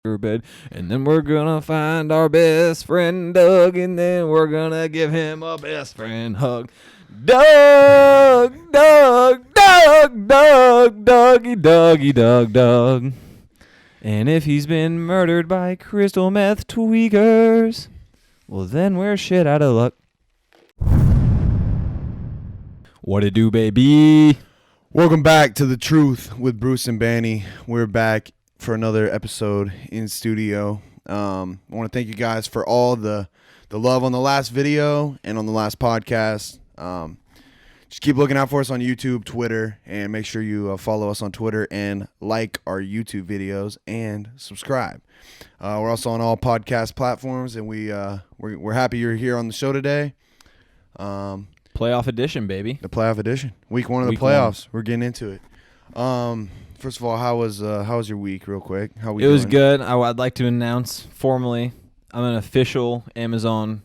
bed, and then we're gonna find our best friend Doug, and then we're gonna give him a best friend hug. Doug, Doug, Doug, Doug, Dougie, Dougie, Doug, Doug. And if he's been murdered by crystal meth tweakers, well then we're shit out of luck. What it do, baby? Welcome back to The Truth with Bruce and Banny. We're back for another episode in studio. I want to thank you guys for all the love on the last video and on the last podcast. Just keep looking out for us on YouTube, Twitter, and make sure you follow us on Twitter and like our YouTube videos and subscribe. We're also on all podcast platforms, and we're happy you're here on the show today. Playoff edition, baby. The playoff edition, week one of the playoffs. We're getting into it. First of all, how was your week, real quick? How we? It was good. I'd like to announce formally, I'm an official Amazon.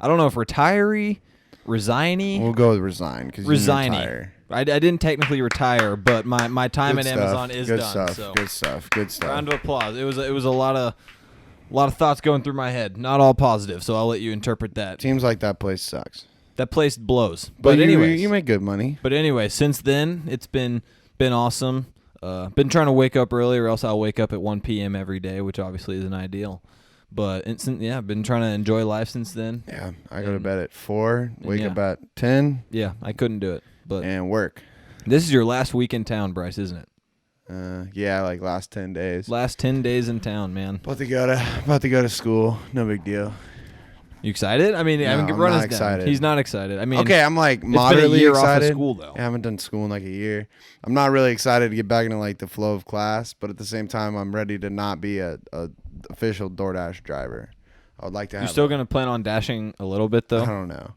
I don't know if retiree, resigning. We'll go with resign because resigning. I didn't technically retire, but my time at Amazon is good done. Stuff. So. Good stuff. Good stuff. Round of applause. It was a lot of thoughts going through my head. Not all positive, so I'll let you interpret that. Seems like that place sucks. That place blows. But anyway, you make good money. But anyway, since then it's been awesome. Been trying to wake up early, or else I'll wake up at 1 p.m. every day, which obviously isn't ideal. But I've been trying to enjoy life since then. Yeah, I go to bed at 4, wake up at 10. Yeah, I couldn't do it. But and work. This is your last week in town, Bryce, isn't it? Yeah, like last 10 days. Last 10 days in town, man. About to go to school. No big deal. You excited? I mean, no, I'm not excited. He's not excited. I mean, okay, I'm like moderately it's been a year excited. Off of school, though. I haven't done school in like a year. I'm not really excited to get back into like the flow of class, but at the same time, I'm ready to not be a official DoorDash driver. I would like to have. You're still gonna plan on dashing a little bit, though. I don't know.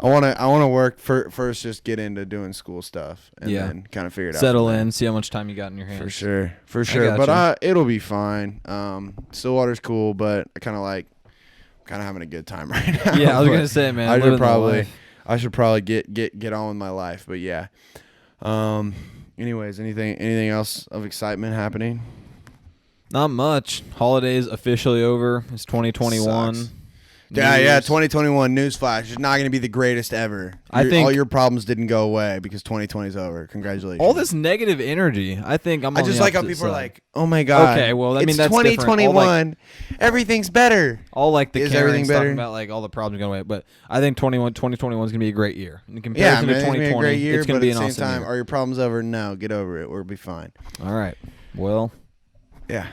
I wanna work first. Just get into doing school stuff and then kind of figure it out. Settle in, see how much time you got in your hands. For sure. But it'll be fine. Stillwater's cool, but I kind of having a good time right now. Yeah, I was gonna say, man. I should probably get on with my life. But yeah. Anyways, anything else of excitement happening? Not much. Holidays officially over. It's 2021. Sucks. Yeah, 2021 newsflash. It's not going to be the greatest ever. I think all your problems didn't go away because 2020 is over. Congratulations. All this negative energy. I think I just like how people are like, "Oh my god." Okay, well, it's that's 2021. Everything's better. All like the Karens talking about like all the problems going away, but I think 2021 is going to be a great year. In comparison to 2020, it's going to be a great year, it's going to be an awesome awesome year. Are your problems over? No, get over it. We'll be fine. All right. Well, yeah.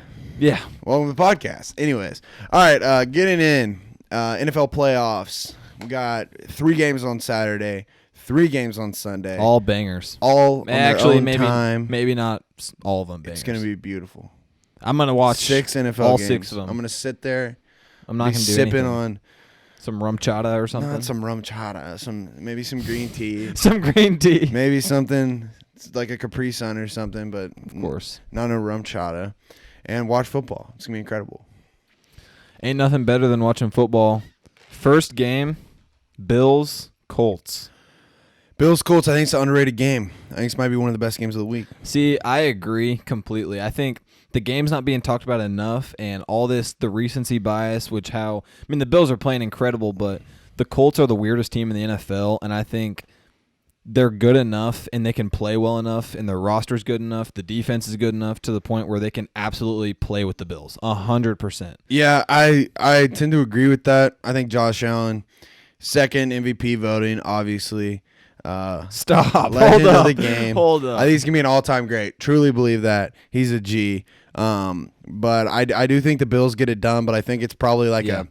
Welcome to the podcast. Anyways, all right, getting in. NFL playoffs. We got 3 games on Saturday, 3 games on Sunday. All bangers. All on actually their own time. Maybe not all of them bangers. It's going to be beautiful. I'm going to watch 6 NFL all games. 6 of them. I'm going to sit there. I'm not going to do sipping anything. on some rum chata or something. Not some rum chata. Maybe some green tea. Some green tea. Maybe something like a Capri Sun or something, but of course, not a rum chata. And watch football. It's going to be incredible. Ain't nothing better than watching football. First game, Bills-Colts. Bills-Colts, I think it's an underrated game. I think this might be one of the best games of the week. See, I agree completely. I think the game's not being talked about enough, and all this, the recency bias, the Bills are playing incredible, but the Colts are the weirdest team in the NFL, and I think they're good enough and they can play well enough and their roster's good enough, the defense is good enough to the point where they can absolutely play with the Bills 100%. Yeah, I tend to agree with that. I think Josh Allen, second MVP voting, obviously. Stop. Legend of the game. Hold up. I think he's going to be an all-time great. Truly believe that. He's a G. But I do think the Bills get it done, but I think it's probably like a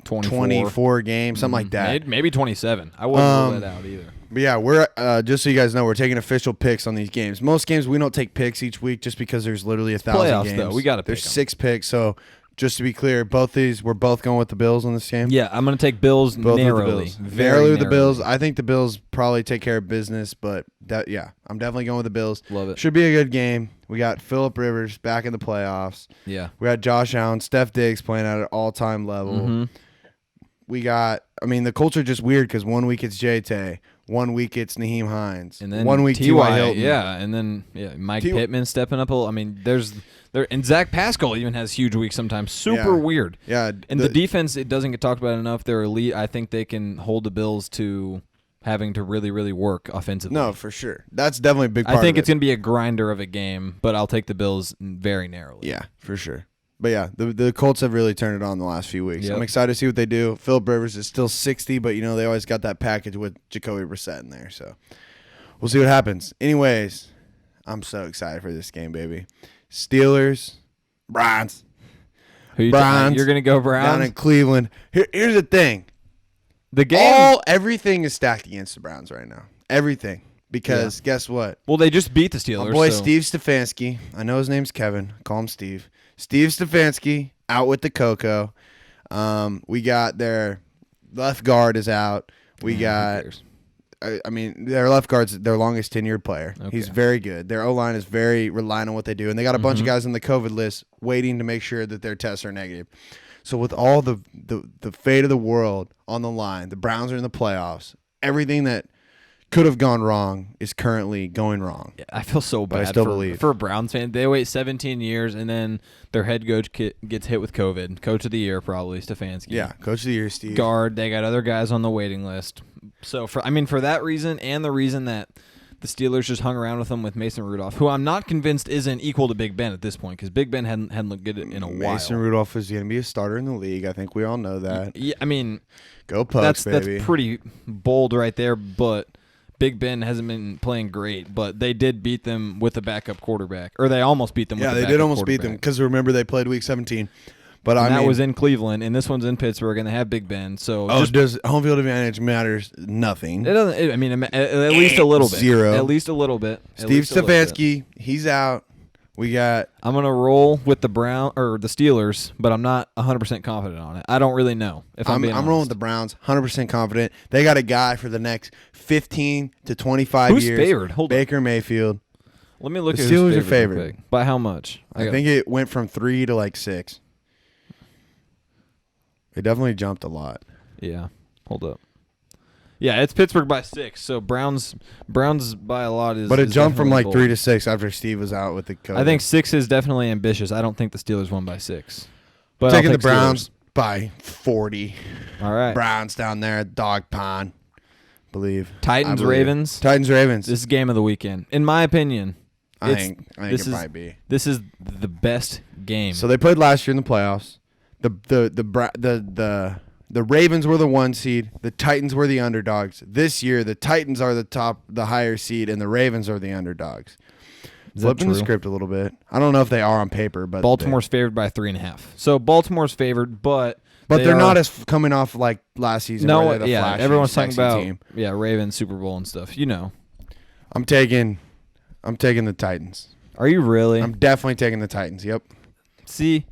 24 game, something like that. Maybe 27. I wouldn't rule that out either. But yeah, we're just so you guys know, we're taking official picks on these games. Most games we don't take picks each week just because there's literally 1,000 playoffs, games. Though. We got to pick There's 6 picks, so just to be clear, we're both going with the Bills on this game. Yeah, I'm going to take Bills narrowly. Narrowly with the Bills. I think the Bills probably take care of business, but I'm definitely going with the Bills. Love it. Should be a good game. We got Phillip Rivers back in the playoffs. Yeah. We got Josh Allen, Steph Diggs playing at an all-time level. Mm-hmm. We got, the Colts are just weird because one week it's J-Tay, 1 week it's Naheem Hines, and then 1 week T.Y. Hilton. Yeah, and then Mike Pittman stepping up a little. I mean, and Zach Pascal even has huge weeks sometimes. Super weird. Yeah, and the defense, it doesn't get talked about enough. They're elite. I think they can hold the Bills to having to really, really work offensively. No, for sure. That's definitely a big part I think of it's going to be a grinder of a game, but I'll take the Bills very narrowly. Yeah, for sure. But yeah, the Colts have really turned it on the last few weeks. Yep. I'm excited to see what they do. Phillip Rivers is still 60, but they always got that package with Jacoby Brissett in there. So we'll see what happens. Anyways, I'm so excited for this game, baby. Steelers, Browns. Browns. You're going to go Browns? Down in Cleveland. Here's the thing. The game. Everything is stacked against the Browns right now. Everything. Because guess what? Well, they just beat the Steelers. My boy Steve Stefanski. I know his name's Kevin. Call him Steve. Steve Stefanski out with the Coco. We got their left guard is out. We got, their left guard's their longest tenured player. Okay. He's very good. Their O-line is very reliant on what they do. And they got a bunch of guys on the COVID list waiting to make sure that their tests are negative. So with all the fate of the world on the line, the Browns are in the playoffs. Everything that could have gone wrong is currently going wrong. Yeah, I feel so bad for a Browns fan. They wait 17 years, and then their head coach gets hit with COVID. Coach of the year, probably, Stefanski. Yeah, coach of the year, Steve. Guard, they got other guys on the waiting list. So, for that reason and the reason that the Steelers just hung around with him with Mason Rudolph, who I'm not convinced isn't equal to Big Ben at this point, because Big Ben hadn't looked good in a while. Mason Rudolph is going to be a starter in the league. I think we all know that. Yeah, I mean, go Pucks, baby. That's pretty bold right there, but Big Ben hasn't been playing great, but they did beat them with a backup quarterback. Or they almost beat them with a backup quarterback. Yeah, they did almost beat them because remember they played Week 17. But that was in Cleveland, and this one's in Pittsburgh, and they have Big Ben. So does home field advantage matters? Nothing. It doesn't. At least a little bit. Zero. At least a little bit. Steve Stefanski, he's out. I'm gonna roll with the Steelers, but I'm not 100% confident on it. I don't really know. I'm rolling with the Browns, 100% confident. They got a guy for the next 15 to 25 years. Who's favored? Baker Mayfield. Let me look the at Steelers are favored. By how much? I think it went from 3 to 6. It definitely jumped a lot. Yeah. Hold up. Yeah, it's Pittsburgh by 6. So Browns by a lot is. But it jumped from 3 to 6 after Steve was out with the COVID. I think 6 is definitely ambitious. I don't think the Steelers won by 6. But taking the Browns by 40. All right. Browns down there at Dog Pond. Titans Ravens. This is game of the weekend, in my opinion. I think it might be. This is the best game. So they played last year in the playoffs. The Ravens were the 1 seed. The Titans were the underdogs. This year, the Titans are the higher seed, and the Ravens are the underdogs. Flipping the script a little bit. I don't know if they are on paper, but Baltimore's favored by 3.5. So Baltimore's favored, but they're not as coming off like last season. No, everyone's talking about team. Ravens Super Bowl and stuff. I'm taking the Titans. Are you really? I'm definitely taking the Titans. Yep. See.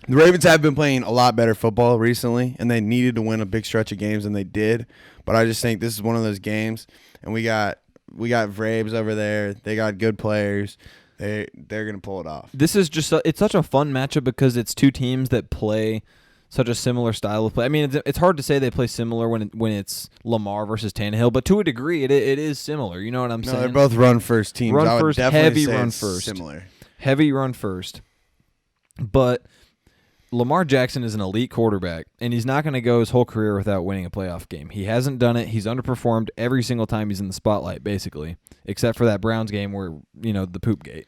The Ravens have been playing a lot better football recently, and they needed to win a big stretch of games, and they did. But I just think this is one of those games, and we got Vrabes over there. They got good players. They're gonna pull it off. This is just it's such a fun matchup because it's two teams that play such a similar style of play. I mean, it's hard to say they play similar when it's Lamar versus Tannehill, but to a degree, it is similar. You know what I'm saying? They're both run first teams. Run first, heavy run first. Similar. Heavy run first, but Lamar Jackson is an elite quarterback, and he's not going to go his whole career without winning a playoff game. He hasn't done it. He's underperformed every single time he's in the spotlight, basically, except for that Browns game where, the poop gate.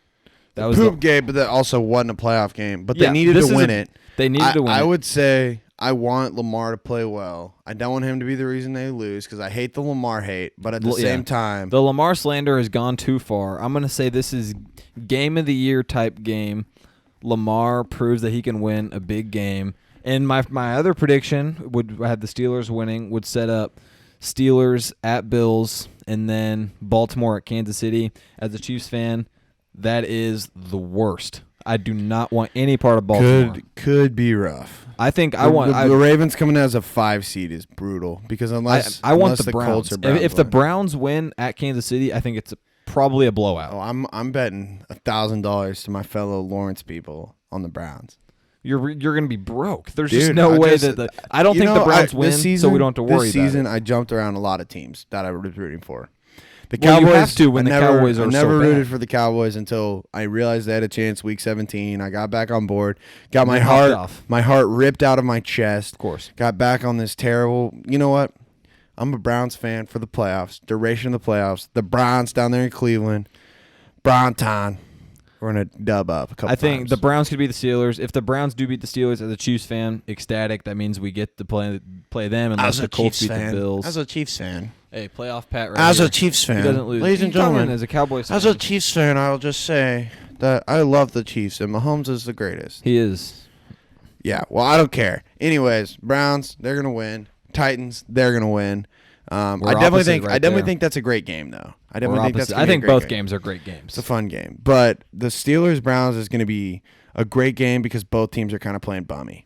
That was poop game, but that also wasn't a playoff game. But they needed to win it. They needed to win it. I would say I want Lamar to play well. I don't want him to be the reason they lose because I hate the Lamar hate, but at the same time. The Lamar slander has gone too far. I'm going to say this is game of the year type game. Lamar proves that he can win a big game. And my other prediction would have the Steelers winning, would set up Steelers at Bills and then Baltimore at Kansas City. As a Chiefs fan, that is the worst. I do not want any part of Baltimore. Could be rough. I think the Ravens coming in as a 5 seed is brutal because unless the Browns. Colts or Browns if the Browns win at Kansas City, I think it's probably a blowout. Oh, I'm betting $1,000 to my fellow Lawrence people on the Browns. you're going to be broke. There's Dude, just no way that I don't think the Browns win, so we don't have to worry about it. This season, I jumped around a lot of teams that I was rooting for. The Well, Cowboys, you have to when the Cowboys are I never so rooted bad. for the Cowboys until I realized they had a chance week 17. I got back on board. Got my You hopped off. heart ripped out of my chest. Of course. Got back on this terrible. You know what? I'm a Browns fan for the playoffs, duration of the playoffs. The Browns down there in Cleveland. Browntown. We're going to dub up a couple I think times. the Browns could beat the Steelers. If the Browns do beat the Steelers, as a Chiefs fan, ecstatic. That means we get to play them unless the Colts beat the Bills. As a Chiefs fan. Hey, playoff Pat right As here. a Chiefs fan. He doesn't lose. Ladies and Keep talking gentlemen, as a Cowboys fan. as a Chiefs fan, I'll just say that I love the Chiefs, and Mahomes is the greatest. He is. Yeah, well, I don't care. Anyways, Browns, they're gonna win. Titans, they're gonna win. I definitely think that's a great game, though. I definitely think that's. I think both games are great games. It's a fun game, but the Steelers Browns is gonna be a great game because both teams are kind of playing bummy.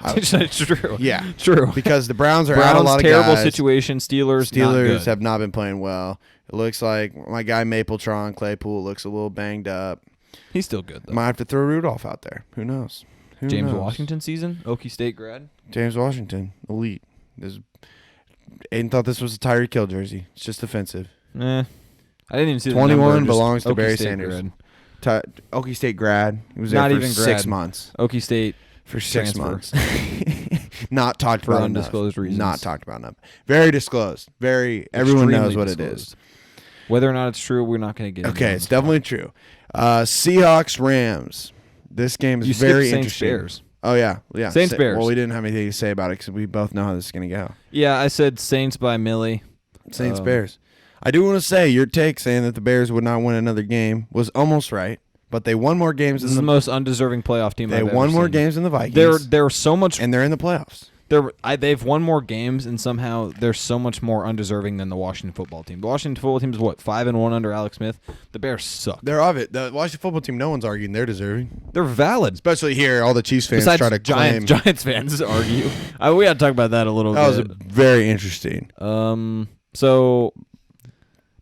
It's true. Yeah, true. Because the Browns are out a lot of terrible guys. situation. Steelers have not been playing well. It looks like my guy Mapletron Claypool looks a little banged up. He's still good though. Might have to throw Rudolph out there. Who knows? James Washington season, Okie State grad. James Washington, elite. Aiden thought this was a Tyreek Hill jersey. It's just offensive. I didn't even see the 21 number, just belongs to Okie Barry State Sanders. grad. Okie State grad. He was Not there for even 6 grad. months. Okie State For 6 transfer. months. Not talked For about undisclosed enough. reasons. Not talked about enough. Very disclosed. Everyone knows what it is. Whether or not it's true, we're not going to get into Okay, it. it's definitely true. Seahawks Rams. This game is You very skipped interesting. Saints Bears. Oh yeah. Saints Bears. Well, we didn't have anything to say about it because we both know how this is going to go. Yeah, I said Saints by Millie. Saints Bears. I do want to say your take saying that the Bears would not win another game was almost right, but they won more games This than is the most undeserving playoff team they I've ever won more seen. games than the Vikings. They're so much. and they're in the playoffs. They've won more games, and somehow they're so much more undeserving than the Washington football team. The Washington football team is what 5-1 under Alex Smith. The Bears suck. They're of it. The Washington football team, no one's arguing they're deserving. They're valid. Especially here, all the Chiefs fans Besides try to claim. Giants fans argue. We got to talk about that a little That was bit. very interesting. So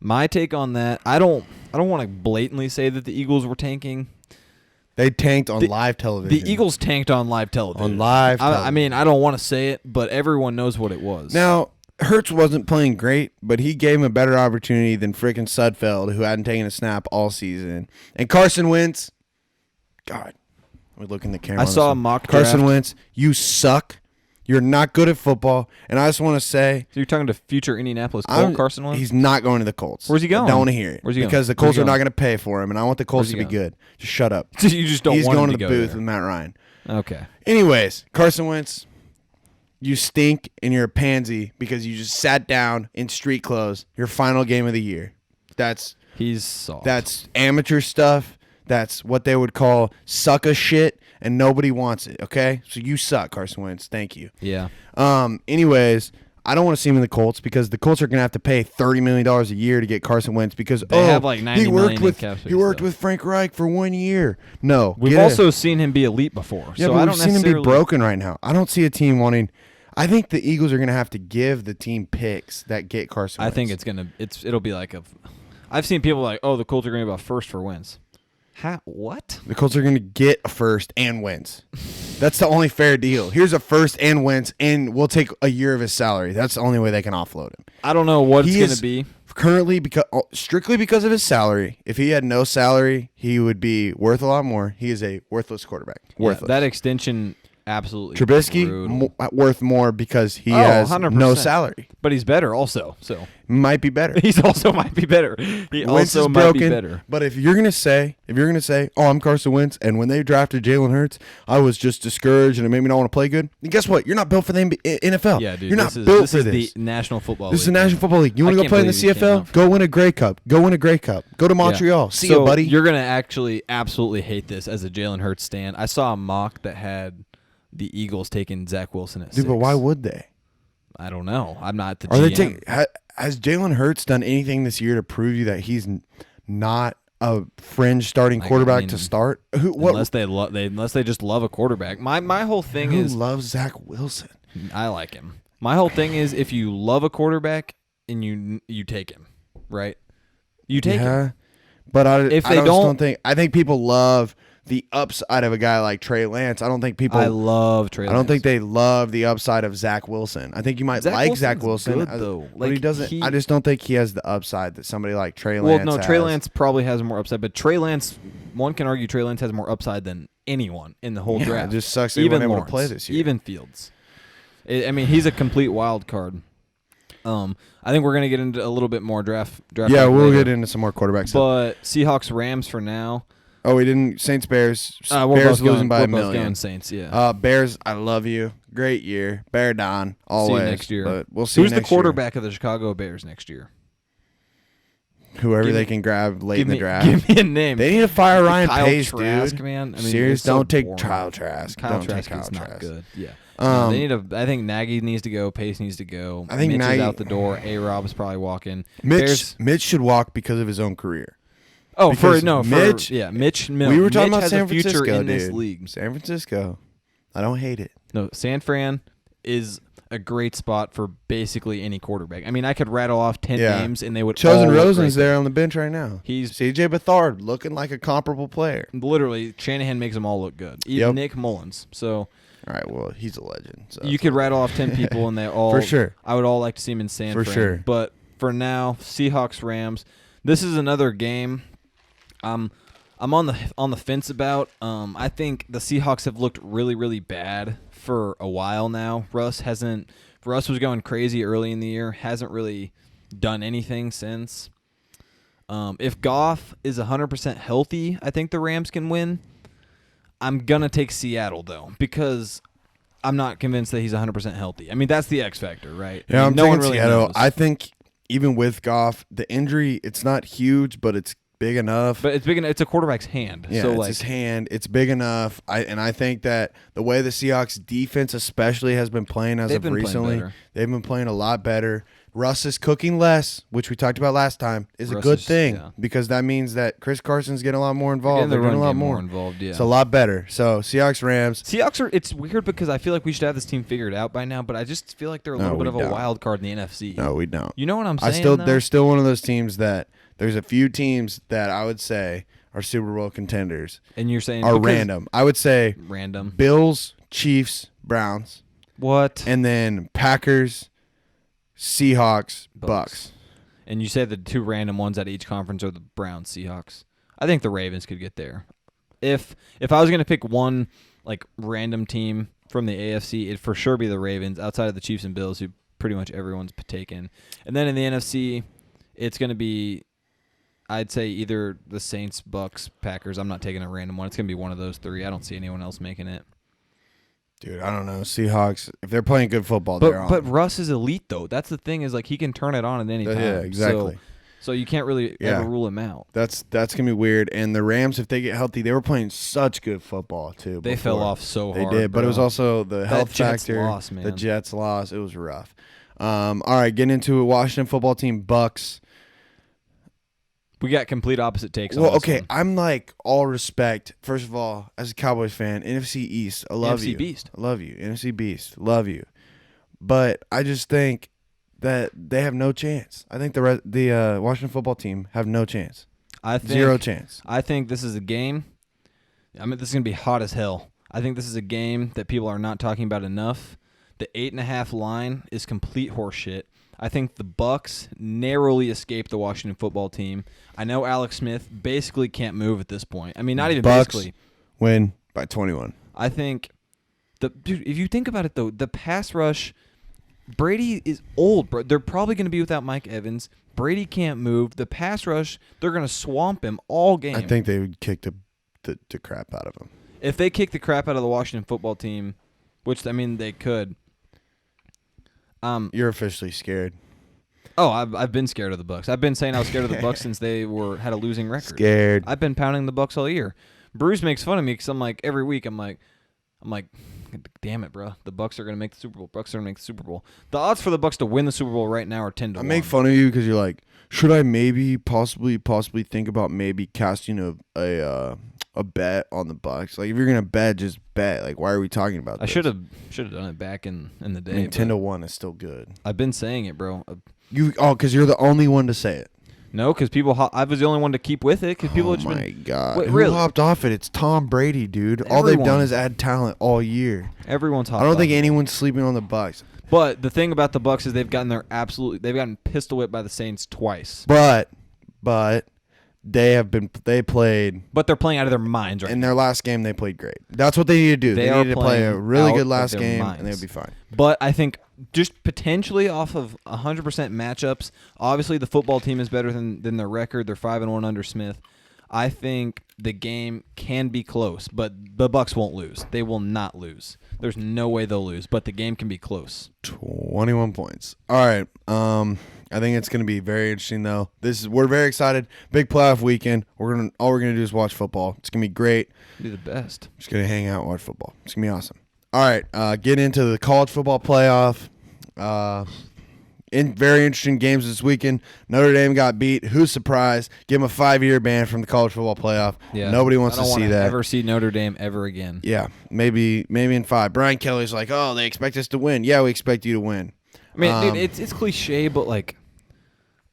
my take on that, I don't want to blatantly say that the Eagles were tanking. They tanked on live television. The Eagles tanked on live television. On live television. I mean, I don't want to say it, but everyone knows what it was. Now, Hurts wasn't playing great, but he gave him a better opportunity than frickin' Sudfeld, who hadn't taken a snap all season. And Carson Wentz, God, we look in the camera. I saw a mock Carson draft. Wentz, you suck. You're not good at football. And I just want to say, So you're talking to future Indianapolis Colt Carson Wentz? he's not going to the Colts. Where's he going? I don't want to hear it. Where's he going? Because the Where's Colts he are not going? going to pay for him, and I want the Colts Where's to he be going? good. Just shut up. You just don't He's want going him to to the go booth there. with Matt Ryan. Okay. Anyways, Carson Wentz, you stink and you're a pansy because you just sat down in street clothes your final game of the year. He's soft. That's amateur stuff. That's what they would call sucker shit, and nobody wants it, okay? So you suck, Carson Wentz. Thank you. Yeah. Anyways, I don't want to see him in the Colts because the Colts are going to have to pay $30 million a year to get Carson Wentz because They have like $90 million in cap space, he worked though. with Frank Reich for 1 year. No. We've also seen him be elite before. Yeah, so but I we've don't seen him be necessarily broken right now. I don't see a team wanting. I think the Eagles are going to have to give the team picks that get Carson Wentz. I think it'll be like I've seen people like, oh, the Colts are going to be about first for Wentz. What? The Colts are going to get a first and Wentz. That's the only fair deal. Here's a first and Wentz, and we'll take a year of his salary. That's the only way they can offload him. I don't know what it's He going is to be. Currently, strictly because of his salary. If he had no salary, he would be worth a lot more. He is a worthless quarterback. Worthless. Yeah, that extension absolutely Trubisky brutal. worth more because he Oh, has 100%. no salary. But he's better also. So Might be better. he's also might be better. He Wentz also is might be broken, better. but if you're gonna say, oh, I'm Carson Wentz, and when they drafted Jalen Hurts, I was just discouraged and it made me not want to play good. And guess what? You're not built for the NFL. Yeah, dude. You're not this built is for this. the National Football This is the League. National Football League. You want to I go play in the can't believe he came out CFL? for Go win a Grey Cup. Go win a Grey Cup. Go to Montreal. See so you, buddy. You're gonna actually absolutely hate this as a Jalen Hurts stan. I saw a mock that had the Eagles taking Zach Wilson at 6. Dude, but why would they? I don't know. I'm not the Are GM. they has Jalen Hurts done anything this year to prove you that he's not a fringe starting quarterback to start? Unless they just love a quarterback. My whole thing Who is loves Zach Wilson? I like him. My whole thing is if you love a quarterback and you take him, right? You take him. But I If they just don't- don't think. I think people love the upside of a guy like Trey Lance. I don't think people. I love Trey Lance. I don't think they love the upside of Zach Wilson. I think you might like Zach Wilson, good, though. but he doesn't. I just don't think he has the upside that somebody like Trey Lance. Well, no, Trey Lance probably has more upside, but Trey Lance, one can argue Trey Lance has more upside than anyone in the whole draft. It just sucks they weren't able to play this year. Even Fields. I mean, he's a complete wild card. I think we're gonna get into a little bit more draft. Yeah, we'll get into some more quarterbacks. But Seahawks Rams for now. Oh, we didn't. Saints Bears. Bears losing by a million. million. Going Saints, yeah. Bears, I love you. Great year. Bear Don, always. See you next year. But we'll see. Who's the quarterback of the Chicago Bears next year? Whoever they can grab late in the draft. Give me a name. They need to fire Ryan Pace, Trask, dude. Man. I mean, Serious, don't take boring. Kyle Trask. Kyle Trask is not good. Yeah. They need a. I think Nagy needs to go. Pace needs to go. I think Mitch Nagy is out the door. A-Rob is probably walking. Mitch should walk because of his own career. Oh, Mitch. Mitch. We were talking Mitch about has San a future Francisco, in this dude. league. San Francisco. I don't hate it. No, San Fran is a great spot for basically any quarterback. I mean, I could rattle off 10 names and they would. Chosen all Rosen's there on the bench right now. He's CJ Beathard looking like a comparable player. Literally, Shanahan makes them all look good. Even Nick Mullins. So. All right, well, he's a legend. So you could rattle off 10 people, and they all for sure. I would all like to see him in San Fran. For sure. But for now, Seahawks Rams. This is another game. I'm on the fence about. I think the Seahawks have looked really, really bad for a while now. Russ was going crazy early in the year. Hasn't really done anything since. If Goff is 100% healthy, I think the Rams can win. I'm going to take Seattle, though, because I'm not convinced that he's 100% healthy. I mean, that's the X factor, right? Yeah, no one really Seattle. knows. I think even with Goff, the injury, it's not huge, but it's big enough. But it's big enough. It's a quarterback's hand. Yeah, so it's his hand. It's big enough. I think that the way the Seahawks defense especially has been playing recently, they've been playing a lot better. Russ is cooking less, which we talked about last time, is a good thing because that means that Chris Carson's getting a lot more involved. They're getting a lot more involved. Yeah, it's a lot better. So Seahawks, Rams. It's weird because I feel like we should have this team figured out by now, but I just feel like they're a little bit of a wild card in the NFC. No, we don't. You know what I'm saying? They're still one of those teams that there's a few teams that I would say are Super Bowl contenders. And you're saying are random. I would say random. Bills, Chiefs, Browns. What? And then Packers, Seahawks, Bucks. And you said the two random ones at each conference are the Browns, Seahawks. I think the Ravens could get there. If I was going to pick one like random team from the AFC, it'd for sure be the Ravens outside of the Chiefs and Bills, who pretty much everyone's taken. And then in the NFC, it's going to be, I'd say, either the Saints, Bucks, Packers. I'm not taking a random one. It's going to be one of those three. I don't see anyone else making it. Dude, I don't know. Seahawks, if they're playing good football, they're on. But Russ is elite, though. That's the thing, is like he can turn it on at any time. Yeah, exactly. So you can't really ever rule him out. That's going to be weird. And the Rams, if they get healthy, they were playing such good football, too. They fell off so hard. They did, but it was also the health factor. Loss, man. The Jets lost. It was rough. All right, getting into it. Washington football team, Bucks. We got complete opposite takes on Well, this okay, one. I'm like, all respect. First of all, as a Cowboys fan, NFC East, I love you. NFC Beast. I love you. NFC Beast, love you. But I just think that they have no chance. I think the Washington football team have no chance. Zero chance. I think this is a game. I mean, this is going to be hot as hell. I think this is a game that people are not talking about enough. The 8.5 line is complete horseshit. I think the Bucks narrowly escaped the Washington football team. I know Alex Smith basically can't move at this point. I mean, not even Bucks basically. Win by 21. I think dude, if you think about it though, the pass rush, Brady is old, bro. They're probably going to be without Mike Evans. Brady can't move. The pass rush, they're going to swamp him all game. I think they would kick the crap out of him. If they kick the crap out of the Washington football team, which I mean they could. You're officially scared. Oh, I've been scared of the Bucks. I've been saying I was scared of the Bucks since they had a losing record. Scared. I've been pounding the Bucks all year. Bruce makes fun of me because I'm like every week I'm like, damn it, bro. The Bucks are gonna make the Super Bowl. Bucks are gonna make the Super Bowl. The odds for the Bucks to win the Super Bowl right now are 10-1. I make fun of you because you're like, should I maybe possibly think about maybe casting a bet on the Bucks? Like, if you're gonna bet, just bet. Like, why are we talking about this? I should have done it back in the day. 10-1 is still good. I've been saying it, bro. Because you're the only one to say it. No, because I was the only one to keep with it. Because people have Oh just my been. God! Wait, Who really? hopped off it? It's Tom Brady, dude. All they've done is add talent all year. Everyone's hopped I don't off think it. anyone's sleeping on the Bucs. But the thing about the Bucs is they've gotten pistol whipped by the Saints twice. But they played. But they're playing out of their minds right In now. their last game, they played great. That's what they need to do. They are need to play a playing really out good of last their game, minds. and they'll be fine. But I think just potentially off of 100% matchups, obviously the football team is better than their record. They're 5-1 under Smith. I think the game can be close, but the Bucs won't lose. They will not lose. There's no way they'll lose, but the game can be close. 21 points. All right. I think it's going to be very interesting though. We're very excited. Big playoff weekend. All we're gonna do is watch football. It's gonna be great. Be the best. Just gonna hang out and watch football. It's gonna be awesome. All right. Get into the college football playoff. In very interesting games this weekend. Notre Dame got beat. Who's surprised? Give them a 5-year ban from the college football playoff. Yeah. Nobody wants to see that. I don't want to ever see Notre Dame ever again. Yeah, maybe in 5. Brian Kelly's like, oh, they expect us to win. Yeah, we expect you to win. I mean, dude, it's cliche, but like,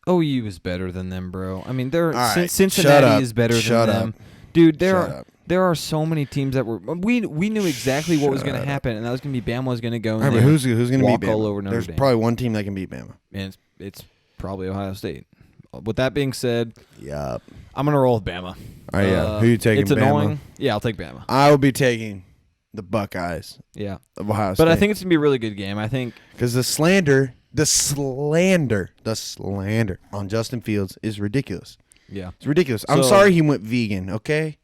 OU is better than them, bro. I mean, right, Cincinnati is better than them. Dude, Shut up. There are so many teams that we knew exactly what was going to happen, and that was going to be Bama was going to go. All right, but who's going to beat Bama? All over Notre There's Dame. probably one team that can beat Bama. And it's probably Ohio State. With that being said, Yup. I'm going to roll with Bama. All right, yeah. Who you taking? It's Bama? annoying. Yeah, I'll take Bama. I will be taking the Buckeyes Yeah, of Ohio State. but I think it's going to be a really good game. I think because the slander on Justin Fields is ridiculous. Yeah, It's ridiculous. I'm So- sorry he went vegan. Okay.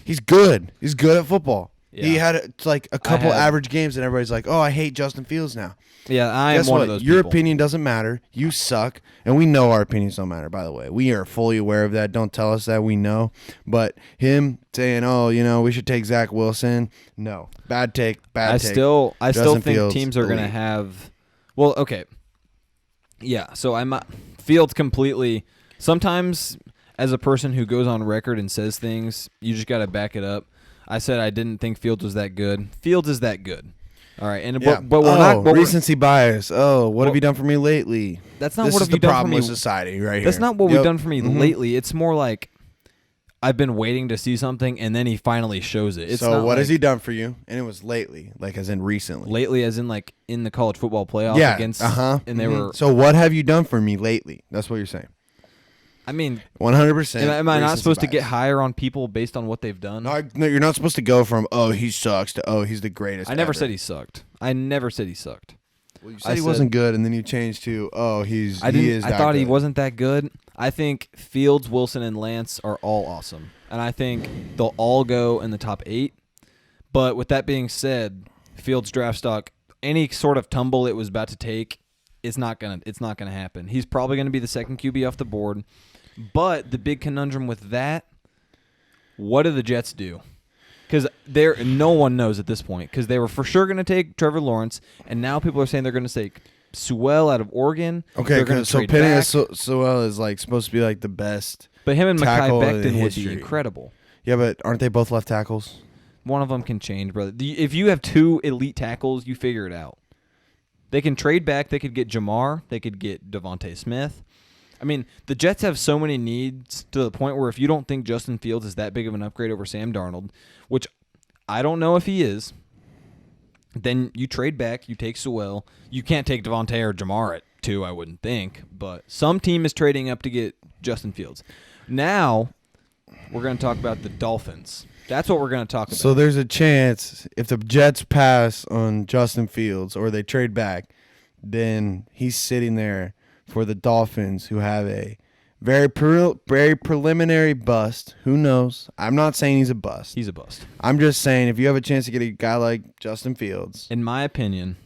He's good. He's good at football. Yeah. He had like a couple had- average games, and everybody's like, "Oh, I hate Justin Fields now." yeah. I am Guess one what? of those Your people. opinion doesn't matter. You suck, and we know our opinions don't matter. By the way, we are fully aware of that. Don't tell us that we know. But him saying, "Oh, we should take Zach Wilson," no, bad take. Bad I take. still Justin think Fields, teams are going to elite. have. Well, okay. Yeah, so Fields completely. Sometimes, as a person who goes on record and says things, you just got to back it up. I said I didn't think Fields was that good. Fields is that good. All right, and Yeah. but we're not. But recency bias. Oh, what have you done for me lately? that's not This what is have you the done for problem me. with society, right here. That's not what we've done for me Mhm. lately. It's more like I've been waiting to see something, and then he finally shows it. It's So not what like has he done for you? And it was lately, like as in recently. lately, as in like in the college football playoff Yeah. against, And they were. So what have you done for me lately? That's what you're saying. I mean, 100%. am I not recency supposed to get bias. higher on people based on what they've done? No, you're not supposed to go from he sucks to he's the greatest. I never ever. said he sucked. I never said he sucked. Well, you I said he said- wasn't good, and then you changed to he is. I that thought he good. wasn't that good. I think Fields, Wilson, and Lance are all awesome, and I think they'll all go in the top 8. But with that being said, Fields draft stock, any sort of tumble it was about to take, it's not gonna happen. He's probably gonna be the second QB off the board. But the big conundrum with that, what do the Jets do? Because no one knows at this point. Because they were for sure going to take Trevor Lawrence, and now people are saying they're going to take Sewell out of Oregon. Okay, They're gonna so trade Penny back. Sewell is like supposed to be like the best. But him and Mekhi tackle in Becton would be history. incredible. Yeah, but aren't they both left tackles? One of them can change, brother. If you have 2 elite tackles, you figure it out. They can trade back. They could get Jamar. They could get Devontae Smith. I mean, the Jets have so many needs to the point where if you don't think Justin Fields is that big of an upgrade over Sam Darnold, which I don't know if he is, then you trade back, you take Sewell. You can't take Devontae or Jamar at 2, I wouldn't think, but some team is trading up to get Justin Fields. Now, we're going to talk about the Dolphins. That's what we're going to talk about. So there's a chance if the Jets pass on Justin Fields or they trade back, then he's sitting there for the Dolphins, who have a very preliminary bust. Who knows? I'm not saying he's a bust. He's a bust. I'm just saying if you have a chance to get a guy like Justin Fields. In my opinion,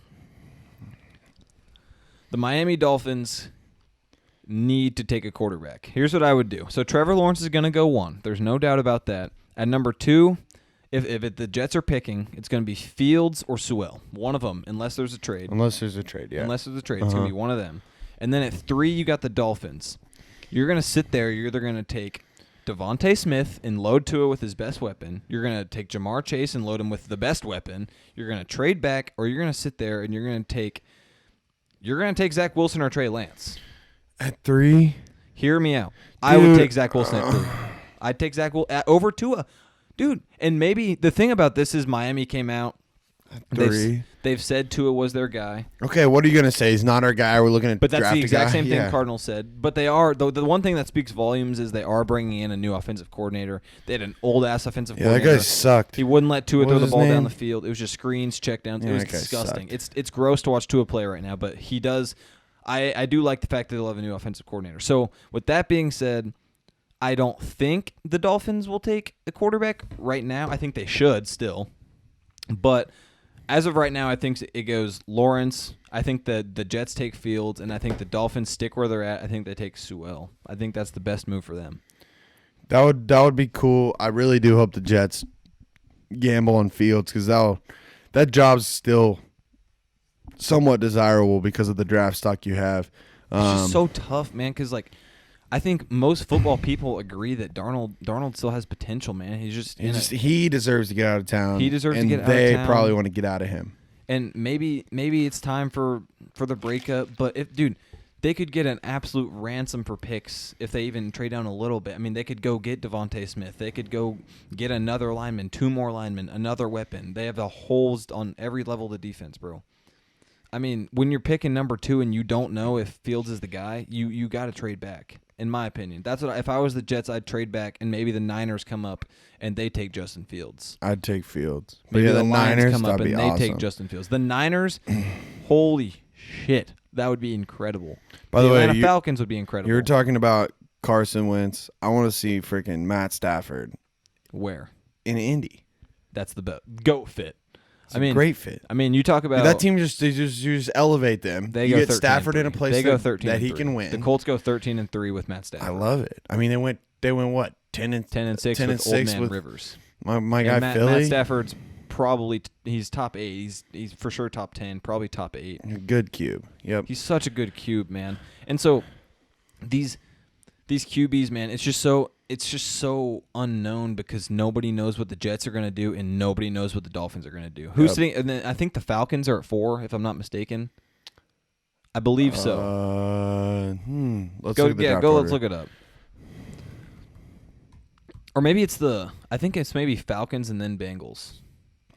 the Miami Dolphins need to take a quarterback. Here's what I would do. So Trevor Lawrence is going to go 1. There's no doubt about that. At number 2, if the Jets are picking, it's going to be Fields or Sewell. One of them, unless there's a trade. Unless there's a trade, yeah. Unless there's a trade. It's going to be one of them. And then at 3, you got the Dolphins. You're going to sit there. You're either going to take Devontae Smith and load Tua with his best weapon. You're going to take Jamar Chase and load him with the best weapon. You're going to trade back, or you're going to sit there and you're going to take Zach Wilson or Trey Lance. At 3? Hear me out. I would take Zach Wilson at 3. I'd take Zach Wilson over Tua. Dude, and maybe the thing about this is Miami came out. 3. They've said Tua was their guy. Okay, what are you going to say? He's not our guy. We're looking at But that's draft the a exact guy? same thing Yeah. Cardinals said. But they are, the one thing that speaks volumes is they are bringing in a new offensive coordinator. They had an old-ass offensive Yeah, that coordinator. guy sucked. He wouldn't let Tua What throw was the his ball down name? the field. It was just screens, checkdowns. Yeah, It was that guy disgusting. sucked. It's gross to watch Tua play right now, but he does. I do like the fact that they'll have a new offensive coordinator. So with that being said, I don't think the Dolphins will take a quarterback right now. I think they should still. But as of right now, I think it goes Lawrence. I think that the Jets take Fields, and I think the Dolphins stick where they're at. I think they take Sewell. I think that's the best move for them. That would be cool. I really do hope the Jets gamble on Fields because that job's still somewhat desirable because of the draft stock you have. It's just so tough, man, because, like, I think most football people agree that Darnold still has potential, man. He deserves to get out of town. He deserves to and get out of they town. probably want to get out of him. And maybe it's time for the breakup. But they could get an absolute ransom for picks if they even trade down a little bit. I mean, they could go get Devontae Smith. They could go get another lineman, 2 more linemen, another weapon. They have the holes on every level of the defense, bro. I mean, when you're picking number 2 and you don't know if Fields is the guy, you got to trade back. In my opinion, that's what. If I was the Jets, I'd trade back, and maybe the Niners come up and they take Justin Fields. I'd take Fields. But Maybe yeah, the Lions Niners come up that'd and be they awesome. take Justin Fields. The Niners, holy shit, that would be incredible. By the way, Atlanta Falcons would be incredible. You were talking about Carson Wentz. I want to see freaking Matt Stafford Where? in Indy. That's the goat fit. It's a great fit. I mean, you talk about that team you just elevate them. They you go get Stafford in a place they go 13 that he and can 3. win. The Colts go 13-3 with Matt Stafford. I love it. I mean, they went what 10-6 10-6 with old man Rivers. My guy Matt, Philly. Matt Stafford's probably he's top 8. He's for sure top 10, probably top 8. Good cube. Yep. He's such a good cube, man. And so these QBs, man, it's just so unknown because nobody knows what the Jets are going to do and nobody knows what the Dolphins are going to do. Who's sitting? And then I think the Falcons are at 4, if I'm not mistaken. I believe so. Let's look at the draft let's order. look it up. Or maybe it's I think it's maybe Falcons and then Bengals.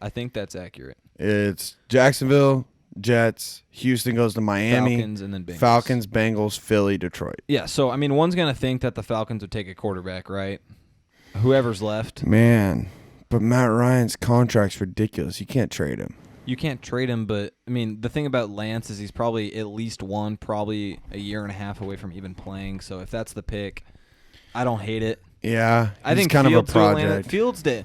I think that's accurate. It's Jacksonville, Jets, Houston goes to Miami, Falcons and then Bengals. Falcons, Bengals, Philly, Detroit. Yeah, so I mean, one's gonna think that the Falcons would take a quarterback, right? Whoever's left, Man, but Matt Ryan's contract's ridiculous. You can't trade him. you can't trade him. But I mean, the thing about Lance is he's probably at least probably a year and a half away from even playing. So if that's the pick, I don't hate it. Yeah, I think kind Fields of a project. Fields to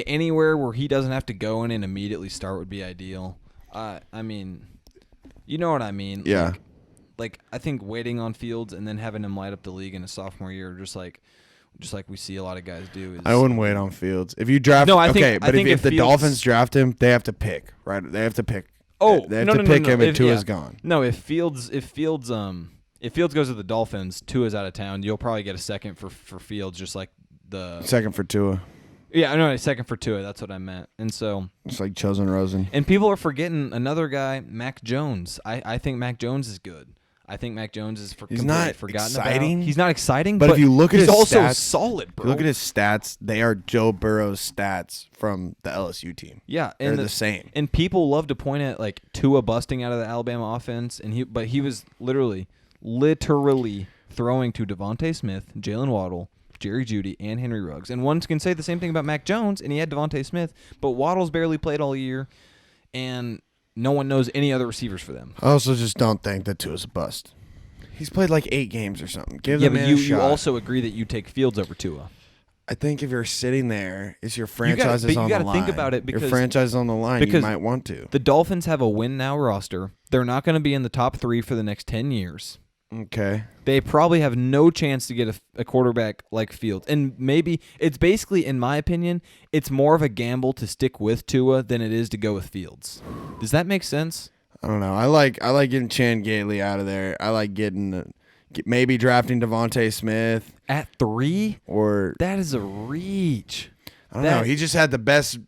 anywhere where he doesn't have to go in and immediately start would be ideal. I mean, you know what I mean? Yeah. Like I think waiting on Fields and then having him light up the league in his sophomore year, just like we see a lot of guys do. I wouldn't wait on Fields. If you draft, No, I but think if the Fields- Dolphins draft him, they have to pick, right? They have to pick. Oh, they have no, to no, pick no, no. him, and If- Tua's yeah. gone. No, if Fields goes to the Dolphins, Tua's out of town. You'll probably get a second for Fields, just like the Second for Tua. Yeah, I know, a second for Tua. That's what I meant. And so, It's like Chosen Rosen. and people are forgetting another guy, Mac Jones. I think Mac Jones is good. I think Mac Jones is He's not forgotten exciting. about. He's not exciting, But if you look at he's his also stats- solid, bro. Look at his stats. They are Joe Burrow's stats from the LSU team. Yeah, They're and the same. And people love to point at like Tua busting out of the Alabama offense, but he was literally throwing to Devontae Smith, Jalen Waddle, Jerry Jeudy, and Henry Ruggs. And one can say the same thing about Mac Jones, and he had Devontae Smith, but Waddle's barely played all year, and no one knows any other receivers for them. I also just don't think that Tua's a bust. He's played like 8 games or something. Give Yeah, the but man you a shot. also agree that you take Fields over Tua. I think if you're sitting there, it's your gotta- franchise but is you on gotta the line. think about it your because- franchise is on the line. You because might want to. The Dolphins have a win-now roster. They're not going to be in the top 3 for the next 10 years. Okay. They probably have no chance to get a quarterback like Fields. And maybe it's basically, in my opinion, it's more of a gamble to stick with Tua than it is to go with Fields. Does that make sense? I don't know. I like getting Chan Gately out of there. I like maybe drafting Devontae Smith At 3? or That is a reach. I don't know. He just had the best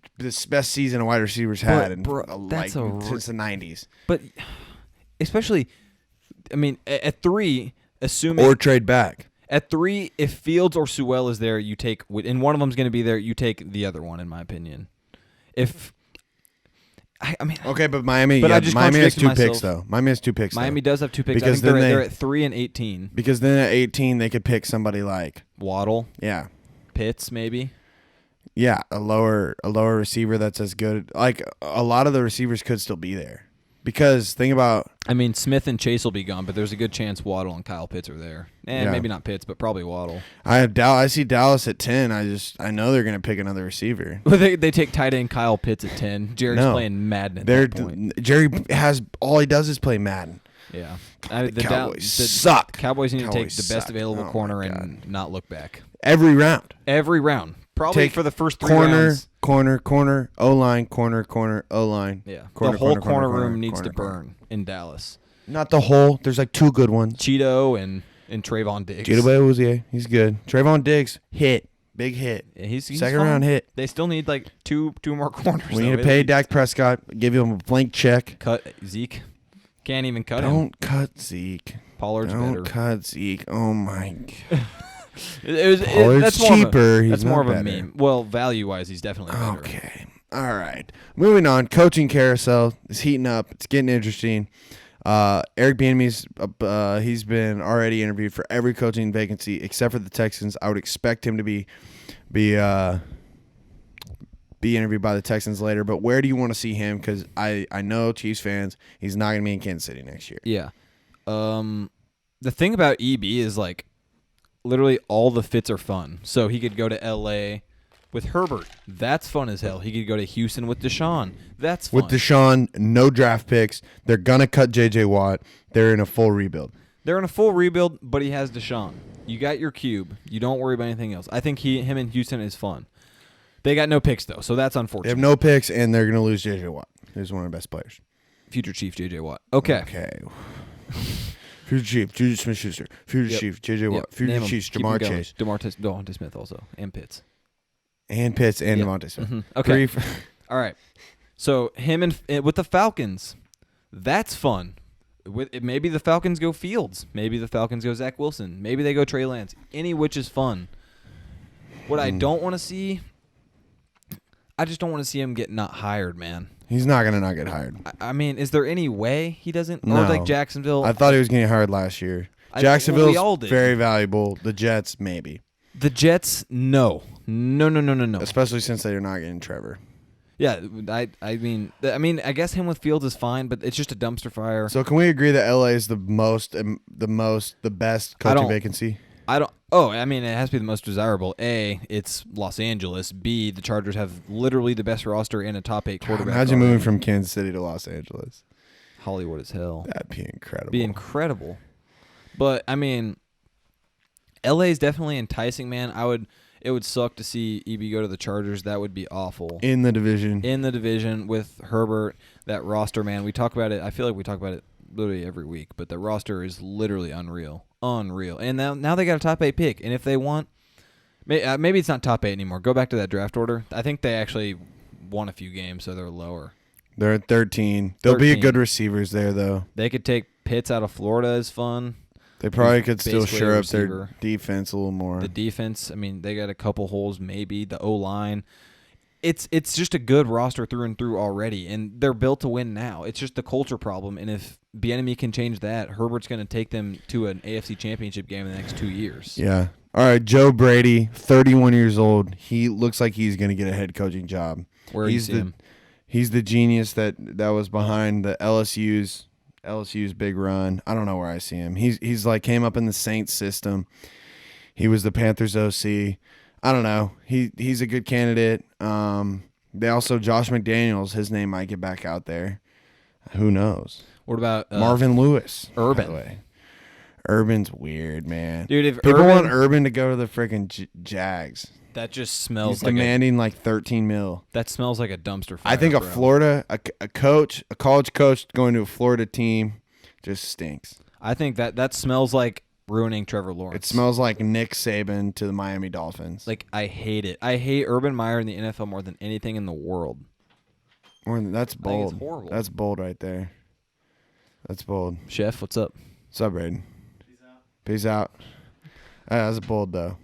season a wide receivers had in that's a since the 90s. But especially, I mean, at 3, assuming Or trade back. At 3, if Fields or Sewell is there, you take, and one of them's going to be there, you take the other one, in my opinion. I mean, okay, but Miami has contradicted 2 myself. picks, though. Miami has 2 picks, Miami though. does have 2 picks. Because I think then they're at 3 and 18. Because then at 18, they could pick somebody like Waddle, yeah, Pitts, maybe. yeah, a lower receiver that's as good. Like a lot of the receivers could still be there. Because think about, I mean, Smith and Chase will be gone, but there's a good chance Waddle and Kyle Pitts are there. Yeah. Maybe not Pitts, but probably Waddle. I see Dallas at 10. I know they're going to pick another receiver. They take tight end Kyle Pitts at 10. Jerry's playing Madden at that point. Jerry has all he does is play Madden. Yeah. The Cowboys suck. The Cowboys need to take Cowboys the best suck. available Oh, corner my and not look back. Every round. Every round. Probably Take for the first 3 rounds. Corner, O-line, corner, O-line. Yeah. Corner, the whole corner room needs to corner. burn in Dallas. Not the whole. There's like 2 good ones. Cheeto and Trayvon Diggs. Cheeto Uzier, he's good. Trayvon Diggs, hit. Big hit. Yeah, he's Second fun. round hit. They still need like two more corners. We need to pay Dak Prescott, give him a blank check. Cut Zeke. Can't even cut him. Don't cut Zeke. Pollard's Don't better. cut Zeke. Oh my God. Pollard's that's cheaper. That's He's more of not a better. meme. Well, value-wise, he's definitely better. Okay. All right. Moving on. Coaching carousel is heating up. It's getting interesting. Eric Bieniemy's he's been already interviewed for every coaching vacancy except for the Texans. I would expect him to be interviewed by the Texans later. But where do you want to see him? Because I know Chiefs fans, he's not going to be in Kansas City next year. Yeah. The thing about EB is like literally all the fits are fun. So he could go to LA with Herbert. That's fun as hell. He could go to Houston with Deshaun. That's fun. With Deshaun, no draft picks. They're going to cut J.J. Watt. They're in a full rebuild. They're in a full rebuild, but he has Deshaun. You got your cube. You don't worry about anything else. I think him in Houston is fun. They got no picks, though, so that's unfortunate. They have no picks, and they're going to lose J.J. Watt. He's one of the best players. Future Chief J.J. Watt. Okay. Future Chief, Juju Smith-Schuster. Future Chief, J.J. Watt. Future Chiefs, Jamar Chase. DeMonte Smith also, and Pitts. And Pitts and Devontae Smith. Mm-hmm. Okay. All right. So him and with the Falcons, that's fun. Maybe the Falcons go Fields. Maybe the Falcons go Zach Wilson. Maybe they go Trey Lance. Any which is fun. What I don't want to see, I just don't want to see him get not hired, man. He's not going to not get hired. I mean, is there any way he doesn't? No. Or like Jacksonville? I thought he was getting hired last year. Jacksonville's very valuable. The Jets, maybe. The Jets, no. No. Especially since they're not getting Trevor. Yeah, I mean, I guess him with Fields is fine, but it's just a dumpster fire. So can we agree that LA is the best coaching vacancy? I mean, it has to be the most desirable. A, it's Los Angeles. B, the Chargers have literally the best roster and a top 8 quarterback. Imagine moving from Kansas City to Los Angeles. Hollywood as hell. That'd be incredible. Be incredible. But I mean, LA is definitely enticing, man. It would suck to see EB go to the Chargers. That would be awful. In the division. In the division with Herbert, that roster, man. We talk about it. I feel like we talk about it literally every week, but the roster is literally unreal. And now they got a top 8 pick. And if they want, maybe it's not top 8 anymore. Go back to that draft order. I think they actually won a few games, so they're lower. They're at 13. There'll be good receivers there, though. They could take Pitts out of Florida as fun. They probably could still Basically shore a up their receiver. defense a little more. The defense, I mean, they got a couple holes maybe. The O-line. It's just a good roster through and through already, and they're built to win now. It's just the culture problem, and if Bieniemy can change that, Herbert's going to take them to an AFC Championship game in the next 2 years. Yeah. All right, Joe Brady, 31 years old. He looks like he's going to get a head coaching job. Where you see him? He's the genius that was behind the LSU's big run. I don't know where I see him. He's like came up in the Saints system. He was the Panthers OC. I don't know. He's a good candidate. They also Josh McDaniels. His name might get back out there. Who knows? What about Marvin Lewis? Urban? By the way. Urban's weird, man. Dude, if people want Urban to go to the freaking Jags, that just smells. He's demanding like $13 million. That smells like a dumpster fire. I think a college coach going to a Florida team just stinks. I think that smells like ruining Trevor Lawrence. It smells like Nick Saban to the Miami Dolphins. Like, I hate it. I hate Urban Meyer in the NFL more than anything in the world. That's bold. I think it's horrible. That's bold right there. That's bold. Chef, what's up? What's up, Braden? Peace out. That was bold, though.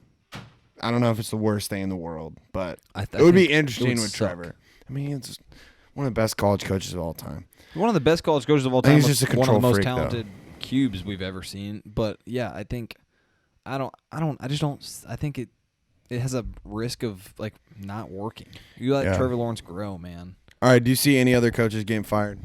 I don't know if it's the worst thing in the world, but it would be interesting with suck. Trevor. I mean, it's one of the best college coaches of all time. One of the best college coaches of all I time. think he's just a one of the control most freak, talented cubes we've ever seen. But yeah, I think I think it has a risk of like not working. You let Trevor Lawrence grow, man. All right, do you see any other coaches getting fired?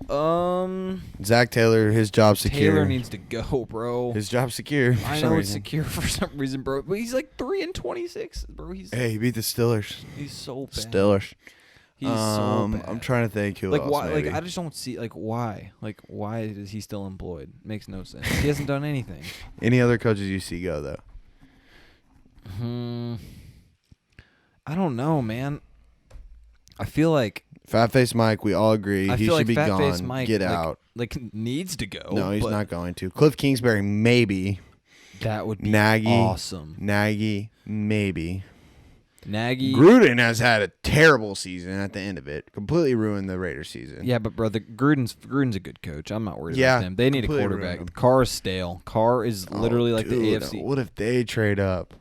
Zach Taylor, his job secure. Taylor needs to go, bro. His job secure. I know it's secure for some reason, bro. But he's like 3-26, bro. He beat the Steelers. He's so bad. Steelers. He's so bad. I'm trying to think who like else. why? Maybe. Like I just don't see why. Like why is he still employed? Makes no sense. He hasn't done anything. Any other coaches you see go though? I don't know, man. I feel like Fat Face Mike, we all agree he should be Fat Face gone. Mike, Get out. Like needs to go. No, he's not going to. Cliff Kingsbury, maybe. That would be Nagy, awesome. Nagy, maybe. Nagy. Gruden has had a terrible season at the end of it. Completely ruined the Raiders season. Yeah, but brother, Gruden's a good coach. I'm not worried about him. They need a quarterback. Carr is stale. Carr is literally like the AFC. What if they trade up?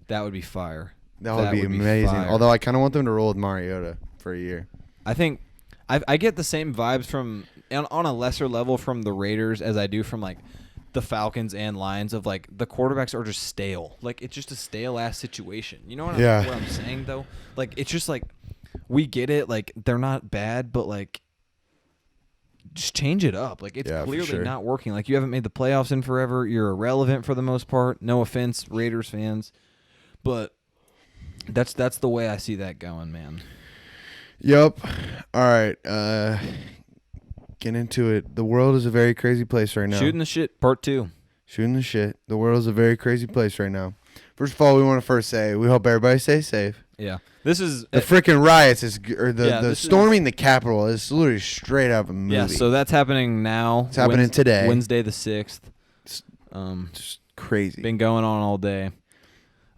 That would be fire. That would be amazing. Although I kind of want them to roll with Mariota for a year. I think I get the same vibes from on a lesser level from the Raiders as I do from like the Falcons and Lions of like the quarterbacks are just stale. Like it's just a stale ass situation. You know what I'm saying though? Like it's just like we get it. Like they're not bad, but like just change it up. Like it's clearly not working. Like you haven't made the playoffs in forever. You're irrelevant for the most part. No offense, Raiders fans, but that's the way I see that going, man. Yep. All right. Get into it. The world is a very crazy place right now. Shooting the shit, part 2. Shooting the shit. The world is a very crazy place right now. First of all, we want to first say we hope everybody stays safe. Yeah. This is the freaking riots the storming the Capitol is literally straight out of a movie. Yeah, so that's happening now. It's happening today. Wednesday the 6th. Just crazy. Been going on all day.